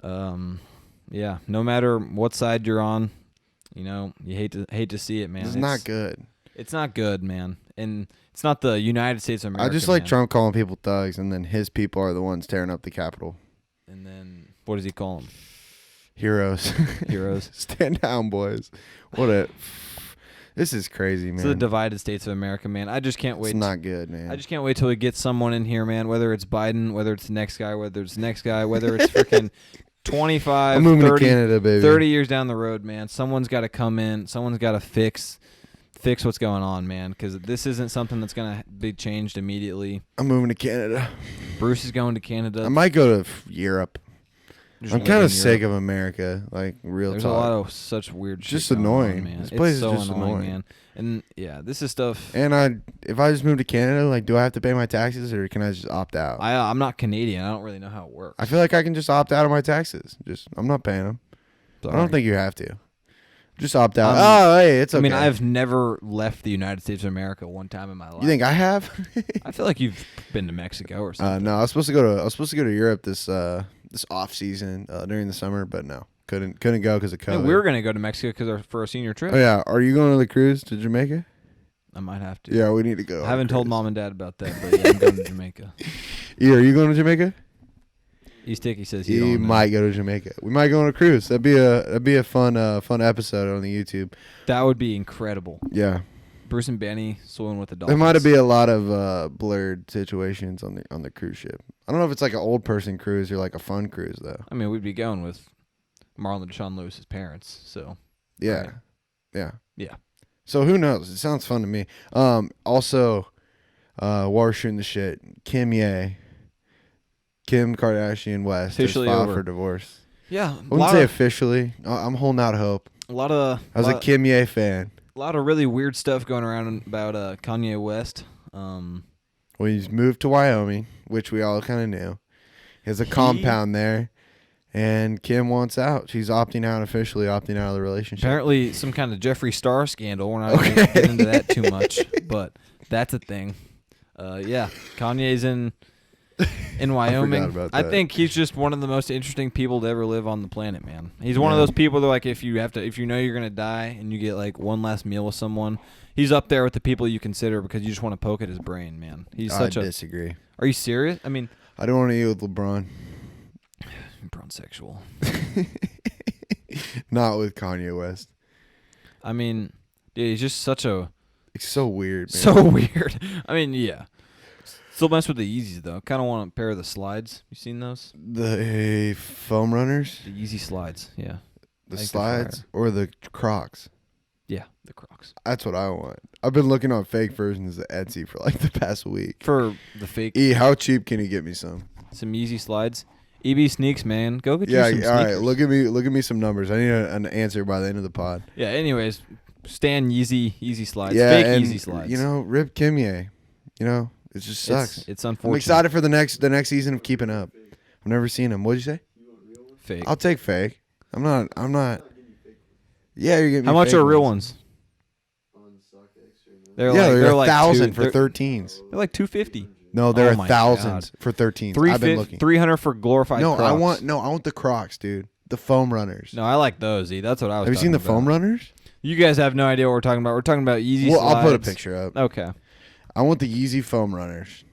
Yeah, no matter what side you're on, you know, you hate to see it, man. It's not good. It's not good, man. And it's not the United States of America. I just like Trump calling people thugs, and then his people are the ones tearing up the Capitol. And then what does he call them? Heroes. Heroes. Stand down, boys. This is crazy, man. It's the divided states of America, man. I just can't wait. It's not good, man. I just can't wait till we get someone in here, man. Whether it's Biden, whether it's the next guy, whether it's freaking 25, I'm moving 30, to Canada, baby. 30 years down the road, man. Someone's got to come in. Someone's got to fix what's going on, man, because this isn't something that's going to be changed immediately. I'm moving to Canada. Bruce is going to Canada. I might go to Europe. I'm kind of sick of America, like real There's talk. a lot of such weird shit. Just annoying. On, man. This place is so just annoying, man. And yeah, this is stuff. And if I just move to Canada, like, do I have to pay my taxes or can I just opt out? I'm not Canadian. I don't really know how it works. I feel like I can just opt out of my taxes. I'm not paying them. Sorry. I don't think you have to. Just opt out. Hey, it's okay. I mean, I've never left the United States of America one time in my life. You think I have? I feel like you've been to Mexico or something. No, I was supposed to go to Europe this off season during the summer, but no, couldn't go because of COVID. Yeah, we were gonna go to Mexico for a senior trip. Oh yeah, are you going on the cruise to Jamaica? I might have to. Yeah, we need to go. I haven't told mom and dad about that, but yeah, I'm going to Jamaica. Yeah, are you going to Jamaica? Sticky says he might go to Jamaica. We might go on a cruise. That'd be a fun episode on the YouTube. That would be incredible. Yeah. Bruce and Benny swimming with the dolphins. There might be a lot of blurred situations on the cruise ship. I don't know if it's like an old person cruise or like a fun cruise though. I mean, we'd be going with Marlon Deshaun Lewis's parents, so yeah, right. yeah. So who knows? It sounds fun to me. Also, while we're shooting the shit, KIMYE, Kim Kardashian West officially has filed over for divorce. Yeah, I wouldn't say officially. I'm holding out hope. I was a KIMYE fan. A lot of really weird stuff going around about Kanye West. Well, he's moved to Wyoming, which we all kind of knew. He has a compound there, and Kim wants out. She's officially opting out of the relationship. Apparently, some kind of Jeffree Star scandal. We're not going to get into that too much, but that's a thing. Yeah, Kanye's in in Wyoming. about I that. think he's just one of the most interesting people to ever live on the planet, man. He's one of those people that, like, if you know you're gonna die and you get like one last meal with someone, he's up there with the people you consider because you just want to poke at his brain, man. I disagree. Are you serious? I mean, I don't want to eat with LeBron. sexual. Not with Kanye West. I mean, dude, he's just such a. It's so weird, man. So weird. I mean, yeah. Still mess with the Yeezys, though. Kind of want a pair of the slides. You seen those? The foam runners? The Yeezy slides, yeah. The I think slides or the Crocs? Yeah, the Crocs. That's what I want. I've been looking on fake versions of Etsy for like the past week. For the fake. How cheap can you get me some? Some Yeezy slides. EB Sneaks, man. Go get Yeah, you some all sneakers. right. Look at me some numbers. I need an answer by the end of the pod. Yeah, anyways. Stan Yeezy slides. Yeah, Fake and, Yeezy slides. you know, rip KIMYE. You know, it just sucks. It's unfortunate. I'm excited for the next season of Keeping Up. I've never seen him. What'd you say? Fake. I'll take fake. I'm not. Yeah, you're getting me How much fake are real ones? They're They're like 1,000 for they're 13s. like $250. No, they're Oh my thousands God. for 13s. I've been looking. 300 for glorified No, Crocs. I want the Crocs, dude. The foam runners. No, I like those. That's what I was. Have you seen the foam runners? You guys have no idea what we're talking about. We're talking about Yeezy Well, slides. I'll put a picture up. Okay. I want the Yeezy foam runners.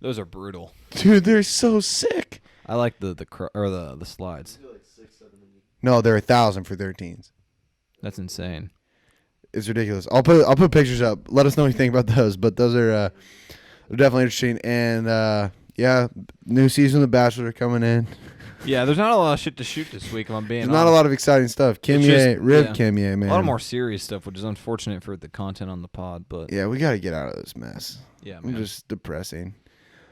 Those are brutal. Dude, they're so sick. I like the slides. No, they're 1,000 for 13s. That's insane. It's ridiculous. I'll put pictures up. Let us know what you think about those. But those are they're definitely interesting. And yeah, new season of The Bachelor coming in. Yeah, there's not a lot of shit to shoot this week. If I'm being There's honest. not a lot of exciting stuff. KIMYE, KIMYE, man. A lot more serious stuff, which is unfortunate for the content on the pod. But Yeah, we got to get out of this mess. yeah, I'm man. just depressing.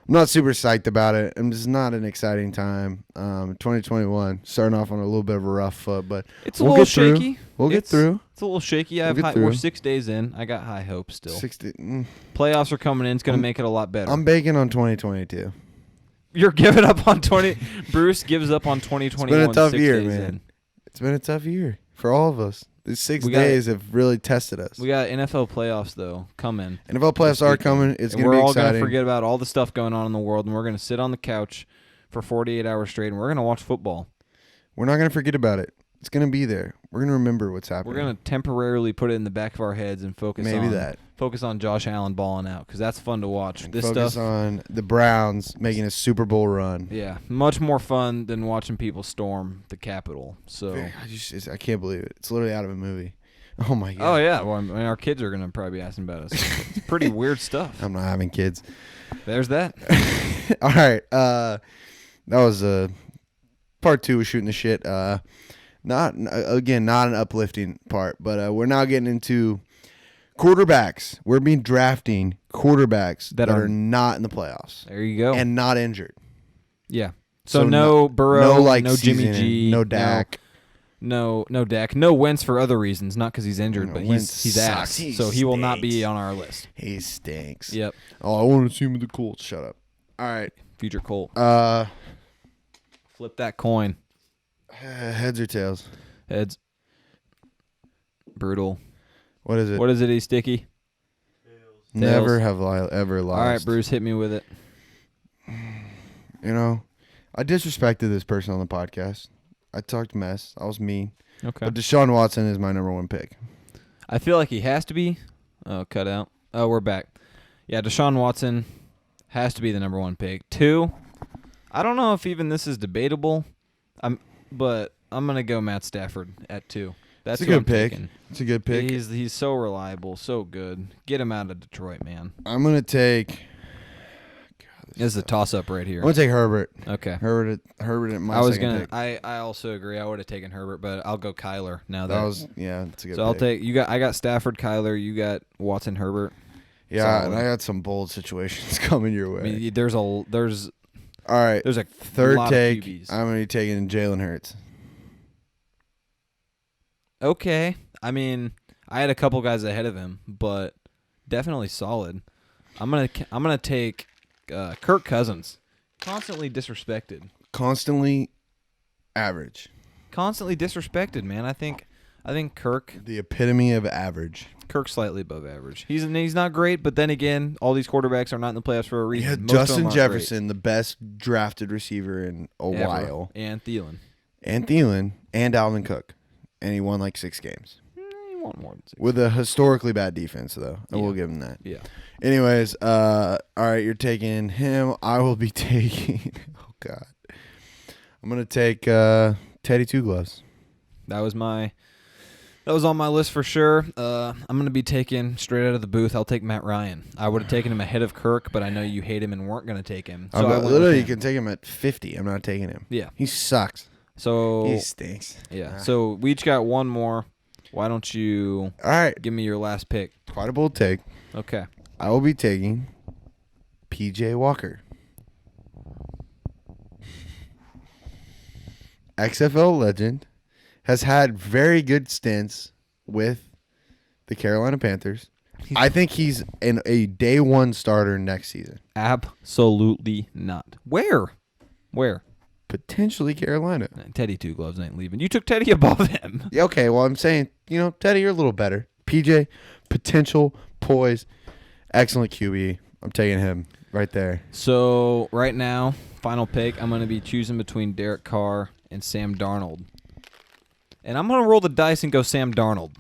I'm not super psyched about it. I'm just not an exciting time. 2021 starting off on a little bit of a rough foot, but It's a we'll little get through. shaky. We'll get through. It's a little shaky. We'll get We're through. 6 days in. I got high hopes still. 60. Playoffs are coming in. It's going to make it a lot better. I'm banking on 2022. You're giving up on 20. Bruce gives up on 2021. It's been a tough 6 year, days man. in. It's been a tough year for all of us. These 6 We got- days have really tested us. We got NFL playoffs though coming. NFL playoffs are coming. It's And going to we're be all exciting. gonna forget about all the stuff going on in the world, and we're gonna sit on the couch for 48 hours straight, and we're gonna watch football. We're not going to forget about it. It's going to be there. We're going to remember what's happening. We're gonna temporarily put it in the back of our heads and focus on Josh Allen balling out because that's fun to watch. And This focus stuff, on the Browns making a Super Bowl run. yeah, much more fun than watching people storm the Capitol. So, I can't believe it. It's literally out of a movie. Oh my god. oh yeah, well, I mean, our kids are gonna probably be asking about us. It's pretty weird stuff. I'm not having kids. There's that. All right. That was part 2 was shooting the shit. Not an uplifting part, but we're now getting into quarterbacks. We're being drafting quarterbacks that are not in the playoffs There you go. and not injured. Yeah. So, So no Burrow, no Jimmy seasoning, G, no Dak. no Dak, no Wentz for other reasons, not because he's injured, No, but Wentz he's ass, sucks. He so he will not be stinks. on our list. He stinks. Yep. Oh, I want to see him with the Colts. Shut up. All right. Future Colt. Flip that coin. Heads or tails? Heads. Brutal. What is it? What is it, Sticky? Never have ever lost. All right, Bruce, hit me with it. You know, I disrespected this person on the podcast. I talked mess. I was mean. Okay. But Deshaun Watson is my number 1 pick. I feel like he has to be. Oh, cut out. Oh, we're back. Yeah, Deshaun Watson has to be the number 1 pick. 2, I don't know if even this is debatable. But I'm gonna go Matt Stafford at 2. That's It's a who good I'm pick. taking. It's a good pick. He's so reliable, so good. Get him out of Detroit, man. I'm going to take... This is a toss-up right here. I'm going to take Herbert. Okay. Herbert at my I was second gonna. pick. I also agree. I would have taken Herbert, but I'll go Kyler now. That's a good So I'll pick. take you. I got Stafford, Kyler. You got Watson, Herbert. Yeah, Solid. and I got some bold situations coming your way. I mean, there's All right. a Third lot take, Of QBs. I'm going to be taking Jalen Hurts. Okay. I mean, I had a couple guys ahead of him, but definitely solid. I'm gonna take Kirk Cousins. Constantly disrespected. Constantly average. Constantly disrespected, man. I think I think Kirk. The epitome of average. Kirk's slightly above average. He's not great, but then again, all these quarterbacks are not in the playoffs for a reason. Yeah, Most of them Justin aren't Jefferson, the best drafted receiver in a great. Ever. while. And Thielen. And Alvin Cook. And he won like 6 games. He won more than 6. With a historically bad defense, though. I will give him that. Yeah. Anyways, all right, you're taking him. I will be taking... Oh, God. I'm going to take Teddy Two Gloves. That was on my list for sure. I'm going to be taking, straight out of the booth, I'll take Matt Ryan. I would have taken him ahead of Kirk, but I know you hate him and weren't going to take him. So Literally, you can take him at 50. I'm not taking him. Yeah. He sucks. So He stinks. Yeah. So we each got one more. Why don't you All right. give me your last pick? Quite a bold take. Okay. I will be taking P.J. Walker. XFL legend. Has had very good stints with the Carolina Panthers. I think he's a day one starter next season. Absolutely not. Where? Potentially Carolina. Teddy Two Gloves ain't leaving. You took Teddy above him. Yeah, okay, well, I'm saying, Teddy, you're a little better. PJ, potential, poise, excellent QB. I'm taking him right there. So right now, final pick, I'm going to be choosing between Derek Carr and Sam Darnold. And I'm going to roll the dice and go Sam Darnold.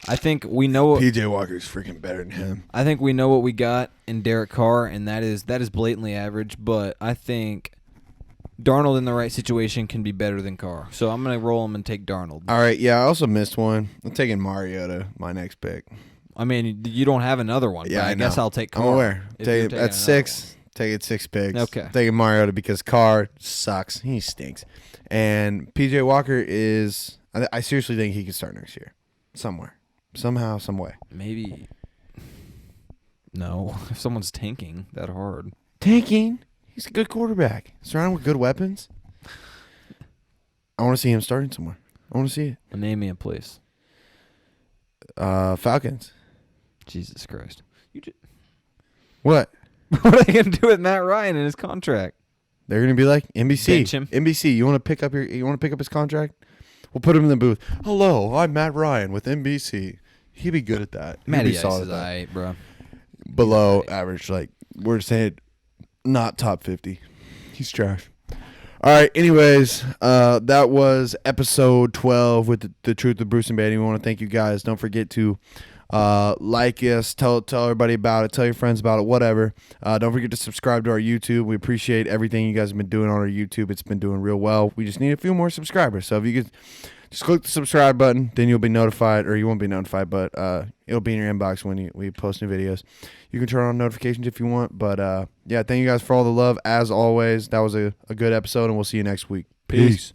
I think we know PJ Walker's freaking better than him. I think we know what we got in Derek Carr, and that is blatantly average, but I think Darnold in the right situation can be better than Carr. So I'm going to roll him and take Darnold. All right, yeah, I also missed one. I'm taking Mariota, my next pick. I mean, you don't have another one. Yeah, but I guess I'll take Carr. I'm aware. That's 6. Take it 6 picks. Okay. Taking Mariota because Carr sucks. He stinks. And PJ Walker is... I seriously think he can start next year. Somewhere. Somehow, some way. Maybe. No. If someone's tanking that hard. Tanking? He's a good quarterback. Surrounded with good weapons. I want to see him starting somewhere. I want to see it. Name me a place. Falcons. Jesus Christ. What? What are they going to do with Matt Ryan and his contract? They're going to be like, NBC. Bench him. NBC, you want to pick up his contract? We'll put him in the booth. Hello, I'm Matt Ryan with NBC. He'd be good at that. Matty Ice is aight, bro. Below average, like we're saying, not top 50. He's trash. All right. Anyways, that was episode 12 with the Truth of Bruce and Bandy. We want to thank you guys. Don't forget to like us, tell everybody about it, tell your friends about it, whatever. Don't forget to subscribe to our YouTube. We appreciate everything you guys have been doing on our YouTube. It's been doing real well. We just need a few more subscribers. So if you could just click the subscribe button, then you'll be notified, or you won't be notified, but it'll be in your inbox when we post new videos. You can turn on notifications if you want, but yeah, thank you guys for all the love as always. That was a good episode, and we'll see you next week. Peace.